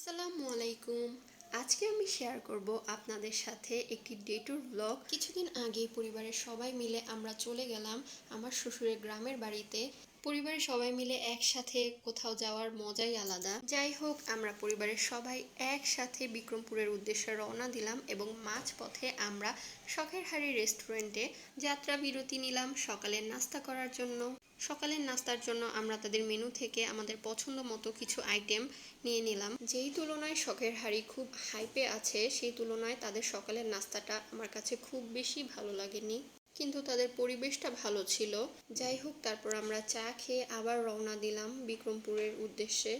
আসসালামু আলাইকুম। আজকে আমি শেয়ার করব আপনাদের সাথে একটি ডে ট্যুর ব্লগ। কিছুদিন আগে পরিবারের সবাই মিলে আমরা চলে গেলাম আমার শ্বশুরের গ্রামের বাড়িতে। পরিবারের সবাই মিলে একসাথে কোথাও যাওয়ার মজাই আলাদা। যাই হোক, আমরা পরিবারের সবাই একসাথে বিক্রমপুরের উদ্দেশ্যে রওনা দিলাম এবং মাঝপথে আমরা শখের হাড়ি রেস্টুরেন্টে যাত্রা বিরতি নিলাম সকালের নাস্তা করার জন্য। সকালের নাস্তার জন্য আমরা তাদের মেনু থেকে আমাদের পছন্দ মতো কিছু আইটেম নিয়ে নিলাম। যেই তুলনায় শখের হাড়ি খুব হাইপে আছে, সেই তুলনায় তাদের সকালের নাস্তাটা আমার কাছে খুব বেশি ভালো লাগেনি, কিন্তু তাদের পরিবেশটা ভালো ছিল। যাই হোক, তারপর আমরা চা খেয়ে আবার রওনা দিলাম বিক্রমপুরের উদ্দেশ্যে।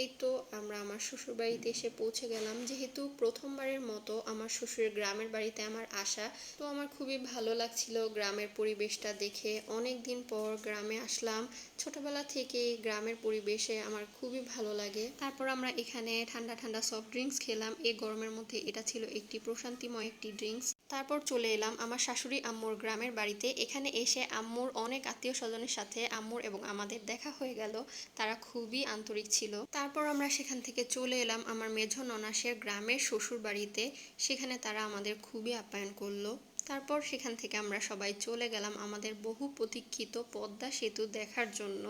এই তো আমরা আমার শ্বশুর বাড়িতে এসে পৌঁছে গেলাম। যেহেতু প্রথমবারের মতো আমার শ্বশুরের গ্রামের বাড়িতে আমার আসা, তো আমার খুবই ভালো লাগছিল গ্রামের পরিবেশটা দেখে। অনেক দিন পর গ্রামে আসলাম। ছোটবেলা থেকে গ্রামের পরিবেশে আমার খুবই ভালো লাগে। তারপর আমরা এখানে ঠান্ডা ঠান্ডা সফট ড্রিঙ্কস খেলাম। এই গরমের মধ্যে এটা ছিল একটি প্রশান্তিময় একটি ড্রিঙ্কস। তারপর চলে এলাম আমার শাশুড়ি আম্মুর গ্রামের বাড়িতে। এখানে এসে আম্মুর অনেক আত্মীয় স্বজনের সাথে আম্মুর এবং আমাদের দেখা হয়ে গেল। তারা খুবই আন্তরিক ছিল। তারপর আমরা সেখান থেকে চলে এলাম আমার মেঝো ননাসের গ্রামের শ্বশুর বাড়িতে। সেখানে তারা আমাদের খুবই আপ্যায়ন করলো। তারপর সেখান থেকে আমরা সবাই চলে গেলাম আমাদের বহু প্রতীক্ষিত পদ্মা সেতু দেখার জন্য।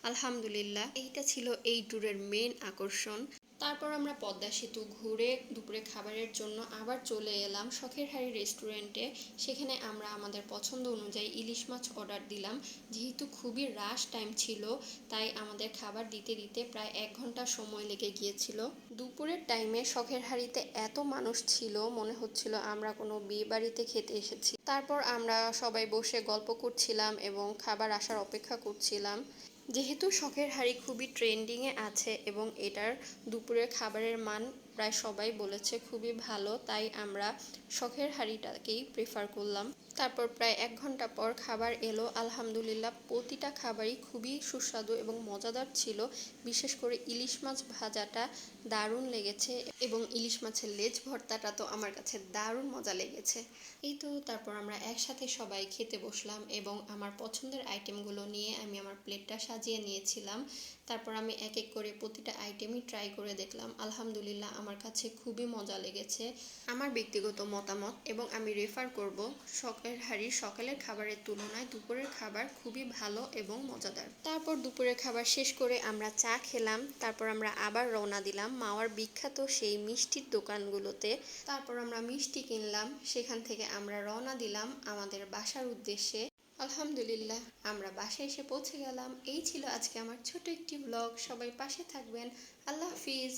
আলহামদুলিল্লাহ, এইটা ছিল এই ট্যুরের মেন আকর্ষণ। তারপর আমরা পদ্মা সেতু ঘুরে দুপুরে খাবারের জন্য আবার চলে এলাম শখের হাড়ি রেস্টুরেন্টে। সেখানে আমরা আমাদের পছন্দ অনুযায়ী ইলিশ মাছ অর্ডার দিলাম। যেহেতু খুবই রাশ টাইম ছিল, তাই আমাদের খাবার দিতে দিতে প্রায় 1 ঘন্টা সময় লেগে গিয়েছিল। দুপুরের টাইমে শখের হাড়িতে এত মানুষ ছিল, মনে হচ্ছিল আমরা কোনো বিয়ে বাড়িতে খেতে এসেছি। তারপর আমরা সবাই বসে গল্প করছিলাম এবং খাবার আসার অপেক্ষা করছিলাম। যেহেতু শখের হাড়ি খুবই ট্রেন্ডিংয়ে আছে এবং এটার দুপুরের খাবারের মান প্রায় সবাই বলেছে খুবই ভালো, তাই আমরা শখের হাড়িটাকেই প্রেফার করলাম। তারপর প্রায় 1 ঘন্টা পর খাবার এলো। আলহামদুলিল্লাহ, প্রতিটা খাবারই খুবই সুস্বাদু এবং মজাদার ছিল। বিশেষ করে ইলিশ মাছ ভাজাটা দারুণ লেগেছে এবং ইলিশ মাছের লেজ ভর্তাটা তো আমার কাছে দারুণ মজা লেগেছে। এই তো তারপর আমরা একসাথে সবাই খেতে বসলাম এবং আমার পছন্দের আইটেমগুলো নিয়ে আমি আমার প্লেটটা সাজিয়ে নিয়েছিলাম। তারপর আমি এক এক করে প্রতিটা আইটেমই ট্রাই করে দেখলাম। আলহামদুলিল্লাহ, আমার কাছে খুবই মজা লেগেছে। আমার ব্যক্তিগত মতামত এবং আমি রেফার করব, শখের হাড়ির সকালের খাবারের তুলনায় দুপুরের খাবার খুবই ভালো এবং মজাদার। তারপর দুপুরের খাবার শেষ করে আমরা চা খেলাম। তারপর আমরা আবার রওনা দিলাম মাওয়ার বিখ্যাত সেই মিষ্টির দোকানগুলোতে। তারপর আমরা মিষ্টি কিনলাম। সেখান থেকে আমরা রওনা দিলাম আমাদের বাসার উদ্দেশ্যে। আলহামদুলিল্লাহ, আমরা বাসায় এসে পৌঁছে গেলাম। এই ছিল আজকে আমার ছোট একটি ব্লগ। সবাই পাশে থাকবেন। আল্লাহ হাফিজ।